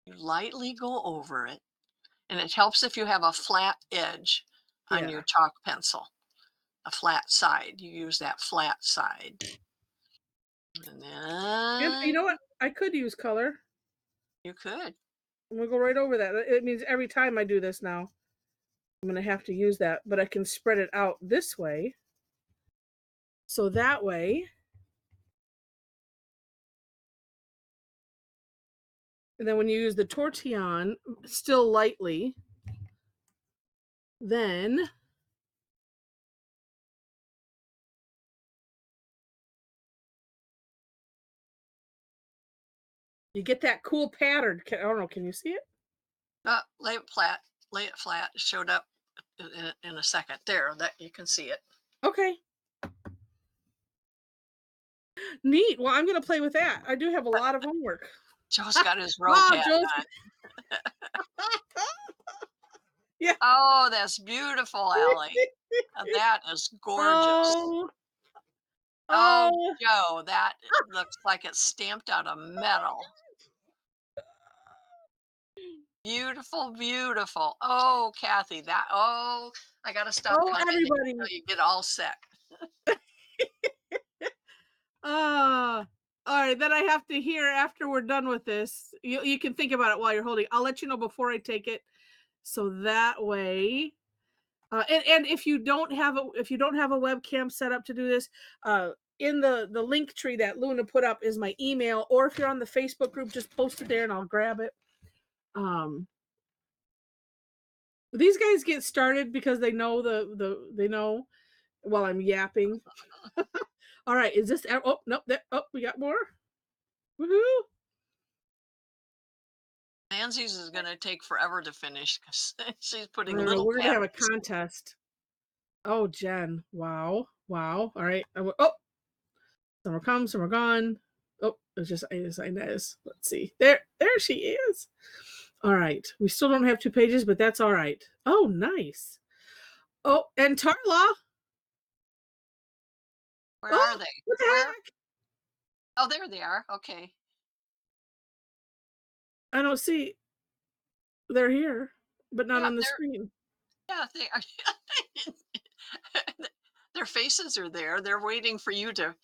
You lightly go over it, and it helps if you have a flat edge on your Yeah. chalk pencil, a flat side. You use that flat side. And And you then know what? I could use color. you could. I'm gonna go right over that. It means every time I do this now, I'm gonna have to use that, but I can spread it out this way. So that way, and then when you use the tortillon still lightly, then you get that cool pattern. I don't know, can you see it? Lay it flat. Lay it flat. It showed up in a second. There, that you can see it. Okay. Neat. Well, I'm gonna play with that. I do have a lot of homework. Joe's got his rope Wow, hat Joe's on. yeah. Oh, that's beautiful, Allie. That is gorgeous. Oh, Oh, oh, Joe, that looks like it's stamped out of metal. Beautiful, beautiful. Oh, Kathy, I gotta stop oh, commenting everybody. until you get all set. Ah, all right. Then I have to hear after we're done with this. You can think about it while you're holding. I'll let you know before I take it, so that way. And if you don't have a webcam set up to do this, in the link tree that Luna put up is my email, or if you're on the Facebook group, just post it there and I'll grab it. These guys get started because they know they know while I'm yapping. All right, is this? Oh nope. Oh, we got more. Woohoo! Nancy's is gonna take forever to finish because she's I putting don't know. little We're gonna have a patterns. contest. Oh, Jen! Wow, wow. All right. Oh, some are come, some are gone. Oh, it's just Inez. Let's see. There she is. All right. We still don't have 2 pages, but that's all right. Oh, nice. Oh, and Tarla. Where are Oh, they? what the Where? heck? Oh, there they are. Okay. I don't see. They're here, but not Yeah, on the screen. they are. Their faces are there. They're waiting for you to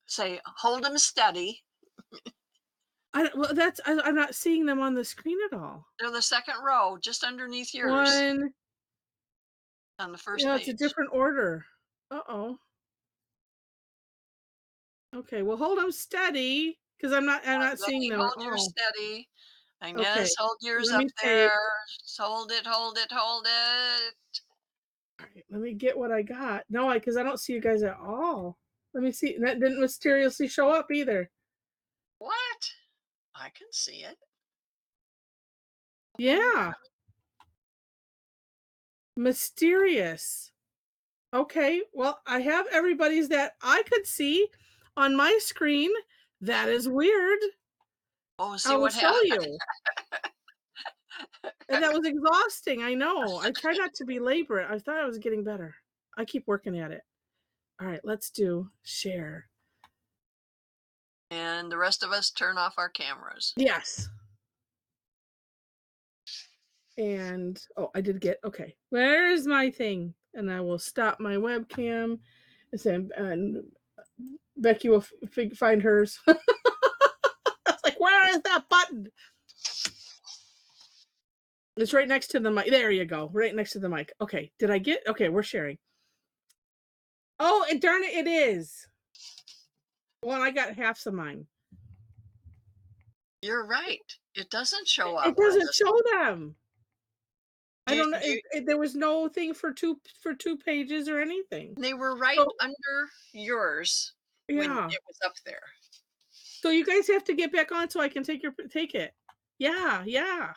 say, "Hold them steady." Well, I'm not seeing them on the screen at all. They're the second row, just underneath yours, One, on the you first know, it's a page. different order. Uh-oh. Okay, well, hold them steady because I'm not seeing Becky, them at hold yours all. steady. Okay, Inez, hold yours let up me there. take. Hold it, hold it, hold it. All right, let me get what I got. No, because I don't see you guys at all. Let me see. That didn't mysteriously show up either. What? I can see it. Open your. Yeah, mysterious. Okay, well, I have everybody's that I could see on my screen. That is weird. Oh, I see will what show happened. you. And that was exhausting. I know. I try not to belabor it. I thought I was getting better. I keep working at it. All right, let's do share. And the rest of us turn off our cameras. Yes. And oh, I did get okay. Where is my thing? And I will stop my webcam. And Becky will find hers. I was like, where is that button? It's right next to the mic. There you go. Right next to the mic. Okay. Did I get? Okay, we're sharing. Oh, and darn it, it is. Well, I got half of mine. You're right. It doesn't show It up on doesn't this. show them. I Do you, don't know. do you, There was no thing for two pages or anything. they were right So under yours when yeah. it was up there. So you guys have to get back on so I can take it. Yeah, yeah.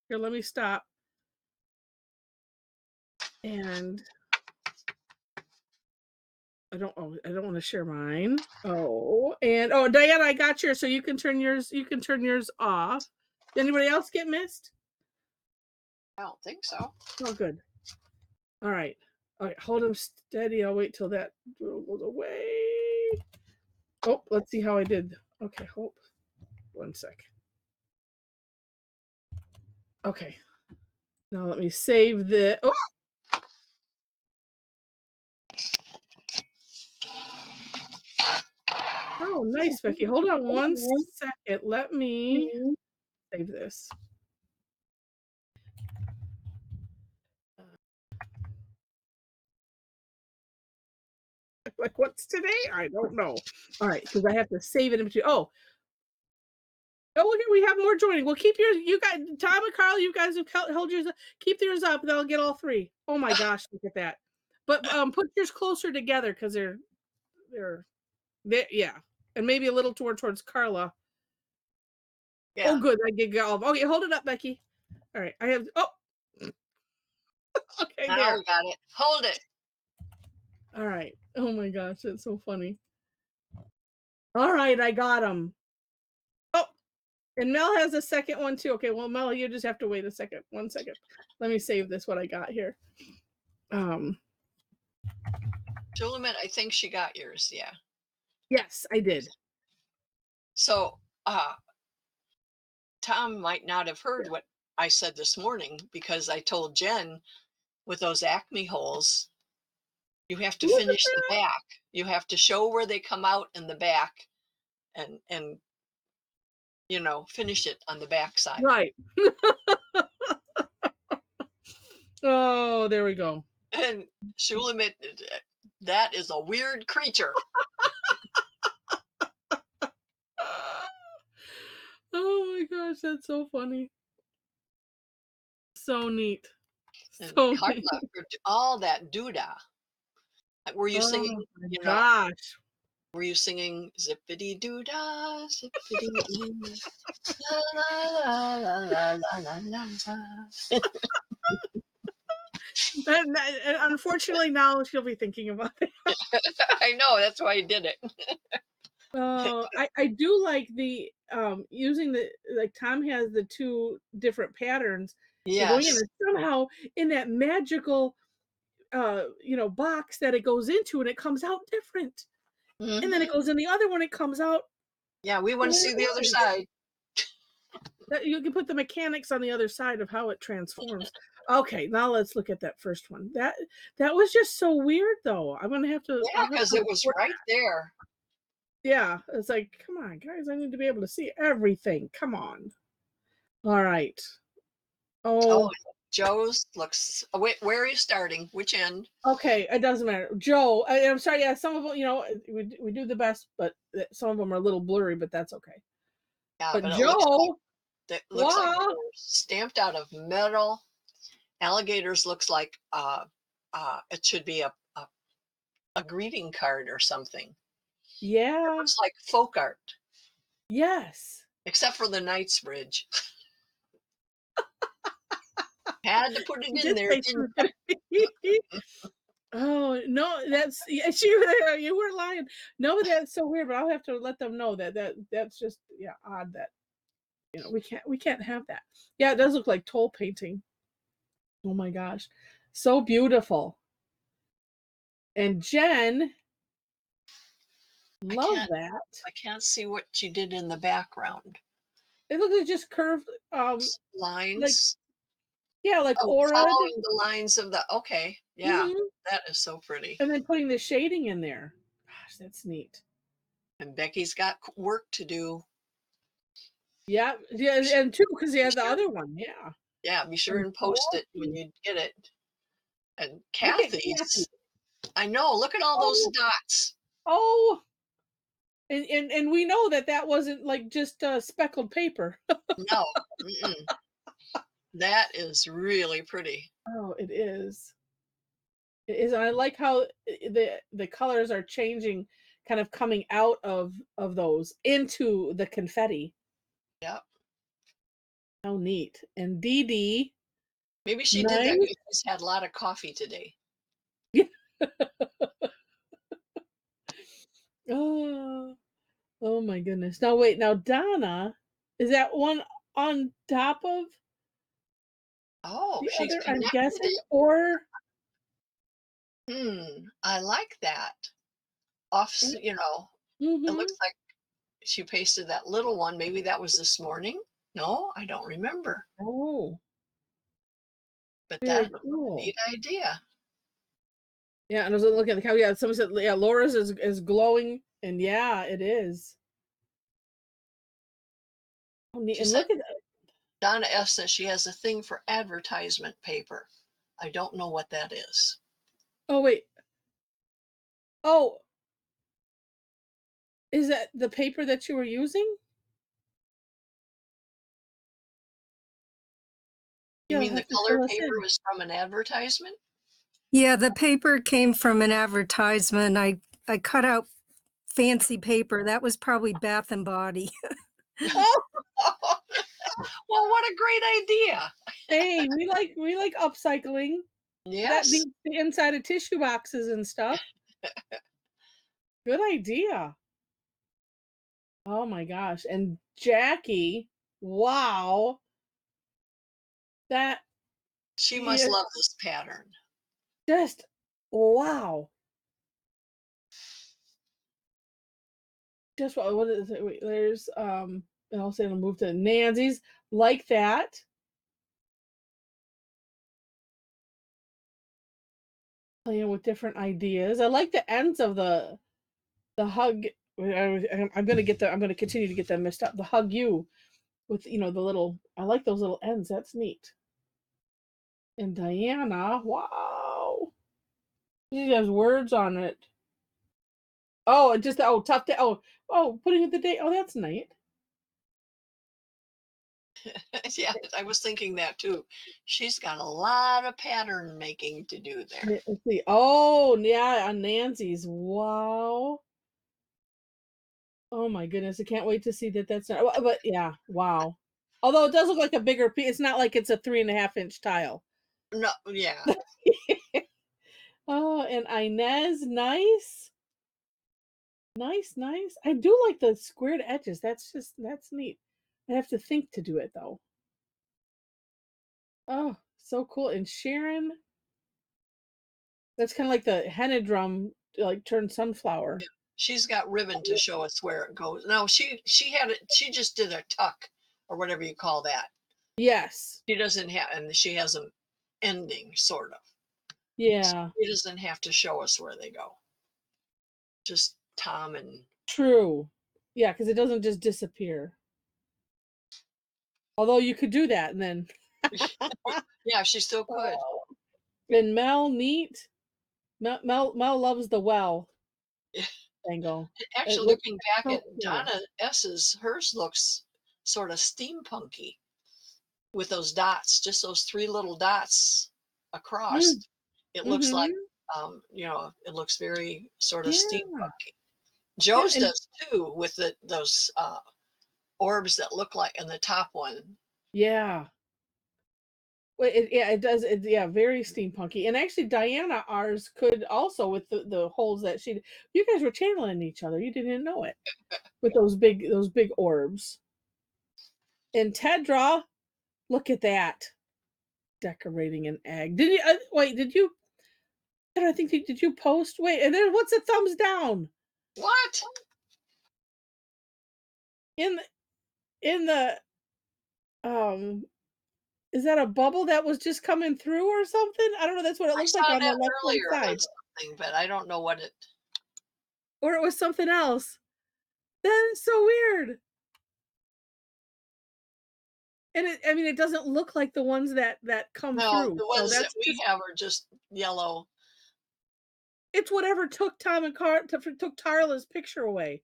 Here, let me stop. And I don't want to share mine. Oh, and oh, Diana, I got yours, so you can turn yours off. Did anybody else get missed? I don't think so. Oh, good. All right. All right, hold them steady. I'll wait till that goes away. Oh, let's see how I did. Okay, hold 1 sec. Okay. Now let me save the. Oh. Oh, nice, Becky. Hold on 1 second. Let me save this. Like, what's today? I don't know. All right, because I have to save it in between. Oh, look here, we have more joining. Well, keep yours. You guys, Tom and Carl, you guys have held yours. Keep yours up, and I'll get all three. Oh my gosh, look at that. But put yours closer together because they're yeah, and maybe a little towards Carla. Yeah. Oh, good. I did all. Okay, hold it up, Becky. All right, I have. Oh, okay, Now there. we got it. Hold it. All right. Oh my gosh, that's so funny. All right, I got them. Oh, and Mel has a second one too. Okay, well, Mel, you just have to wait a second. 1 second. Let me save this. What I got here. Juliet, I think she got yours. Yeah. Yes, I did. So, Tom might not have heard what I said this morning because I told Jen with those Acme holes, you have to Look at finish the back. You have to show where they come out in the back and finish it on the back side. Right. Oh, there we go. And Shulamit, that is a weird creature. Oh my gosh, that's so funny. So neat. And So Carla, neat. all that doodah. Were you singing, Oh my gosh. were you singing zippity doodah, zippity doo, la la la la la la la. And unfortunately, now she'll be thinking about it. I know, that's why I did it. Oh, I do like the using the like Tom has the two different patterns. They're going in Yes. and somehow in that magical box that it goes into and it comes out different. And then it Mhm. goes in the other one, it comes out Yeah, we want the to way see it the other was. side. That you can put the mechanics on the other side of how it transforms. Okay, now let's look at that first one. That was just so weird though. I'm gonna have to Yeah, I'll have because to it was record right that. there. Yeah, it's like, come on, guys, I need to be able to see everything. Come on. All right. Oh, Oh, Joe's looks. Oh, wait, where are you starting? Which end? okay, it doesn't matter. Joe, I'm sorry, yeah, some of them, we do the best, but some of them are a little blurry, but that's okay. Yeah, But but Joe, it looks like wow. they're stamped out of metal. Alligators looks like it should be a greeting card or something. It Yeah. looks like folk art, Yes. except for the Knight's Bridge. Had to put it You in did there, say she didn't was gonna be. Oh no, that's yeah, you were lying. No, but that's so weird. But I'll have to let them know that's just odd that we can't have that. Yeah, it does look like toll painting. Oh my gosh, so beautiful. And Jen, I love can't that. I can't see what she did in the background. It looks like just curved, like Lines. like Oh, aura. following the lines of the okay. Yeah, Hmm. that is so pretty. And then putting the shading in there. Gosh, that's neat. And Becky's got work to do. Yeah, yeah, and two because he Be had the sure, other one. Yeah, yeah, be sure and and post it when swabby. you get it. And Look at Kathy. Kathy's, I know, look at all those Oh, dots. oh, and we know that wasn't like just speckled paper. No, mm-mm. That is really pretty. Oh, it is. It is. And I like how the colors are changing, kind of coming out of those into the confetti. Yep. How neat. And Dee Dee, Maybe she did that nice. because she's had a lot of coffee today. Oh, oh my goodness. Now wait, now Donna, is that one on top of? Oh, The she's other, I'm connected guessing, it. or I like that. You know, it mhm. looks like she pasted that little one. Maybe that was this morning. No, I don't remember. Oh, But very that cool. neat idea. Yeah, and I was looking at the cow. Yeah, someone said, yeah, Laura's is glowing, and yeah, it is. Oh, neat. She And said look at Donna S says she has a thing for advertisement paper. I don't know what that is. oh wait. Oh, is that the paper that you were using? You You'll mean the have to color fill us paper in. was from an advertisement? Yeah, the paper came from an advertisement. I cut out fancy paper. That was probably Bath and Body. Oh, Well, what a great idea. hey, we like upcycling. That Yes, beats the inside of tissue boxes and stuff. Good idea. Oh my gosh. And Jackie, wow, that she must is love this pattern. just wow. Just what is it? Wait, there's and I'll say I'll move to Nancy's like that. Playing with different ideas. I like the ends of the hug. I'm gonna get the. I'm gonna continue to get them messed up. The hug you with the little. I like those little ends. That's neat. And Diana, wow, she has words on it. Oh, it just tough day. Putting it the date. Oh, that's neat. Yeah, I was thinking that too. She's got a lot of pattern making to do there. Let's see. Oh, yeah, on Nancy's. Wow. Oh my goodness, I can't wait to see that. That's not. But yeah, wow. Although it does look like a bigger piece. It's not like it's a 3.5-inch tile. No, yeah. Oh, and Inez, nice. Nice, nice. I do like the squared edges. That's neat. I have to think to do it though. Oh, so cool. And Sharon, that's kind of like the henna drum, like turned sunflower. She's got ribbon to show us where it goes. No, she had it. She just did a tuck or whatever you call that. Yes. She doesn't have, and she has an ending sort of. So Yeah. she doesn't have to show us where they go. Just Tom and True. Yeah, because it doesn't just disappear. Although you could do that and then yeah, she still could. oh. And Mel, neat. Mel loves the well angle. It Actually, looks looking back so at cool. Donna S's, hers looks sort of steampunky with those dots, just those three little dots across. Mm, It looks like, mhm. it looks very sort of Yeah. steampunky. Yeah, Joe's and does too with those orbs that look like, and the top one. yeah. Well, it does. Yeah, very steampunky. And actually, Diana, ours could also with the holes that she. You guys were channeling each other. You didn't know it with those big orbs. And Tedra, look at that decorating an egg. Did you wait? Did you? I think did you post? Wait, and then what's a thumbs down What? in the um? Is that a bubble that was just coming through or something? I don't know. That's what it I looks like saw on the that left hand earlier on side, something, but I don't know what it. or it was something else. That is so weird. And I mean, it doesn't look like the ones that come No, through. the So ones that that's we just have are just yellow. it's whatever took Tom and took Tarla's picture away.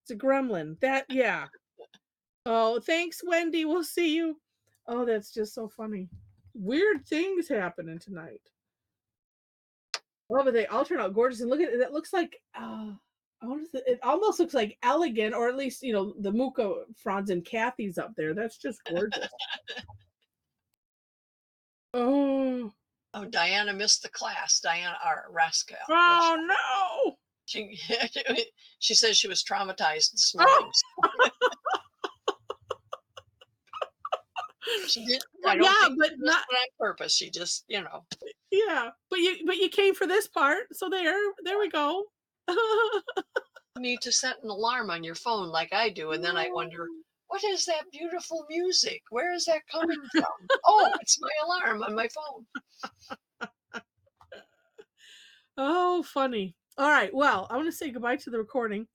It's a gremlin. That yeah. Oh, thanks, Wendy. We'll see you. Oh, that's just so funny. Weird things happening tonight. Oh, but they all turn out gorgeous. And look at it. It looks like it almost looks like elegant, or at least the Muka Franz and Kathy's up there. That's just gorgeous. Oh, Oh, Diana missed the class. Diana R. Rascal. oh no! She she says she was traumatized this Oh, morning. She did. Well, I don't yeah, think but she missed not it on purpose. She just, you know. yeah, but you came for this part, so there we go. You need to set an alarm on your phone like I do, and then I wonder, what is that beautiful music? Where is that coming from? Oh, it's my alarm on my phone. Oh, funny. All right, well, I wanna say goodbye to the recording.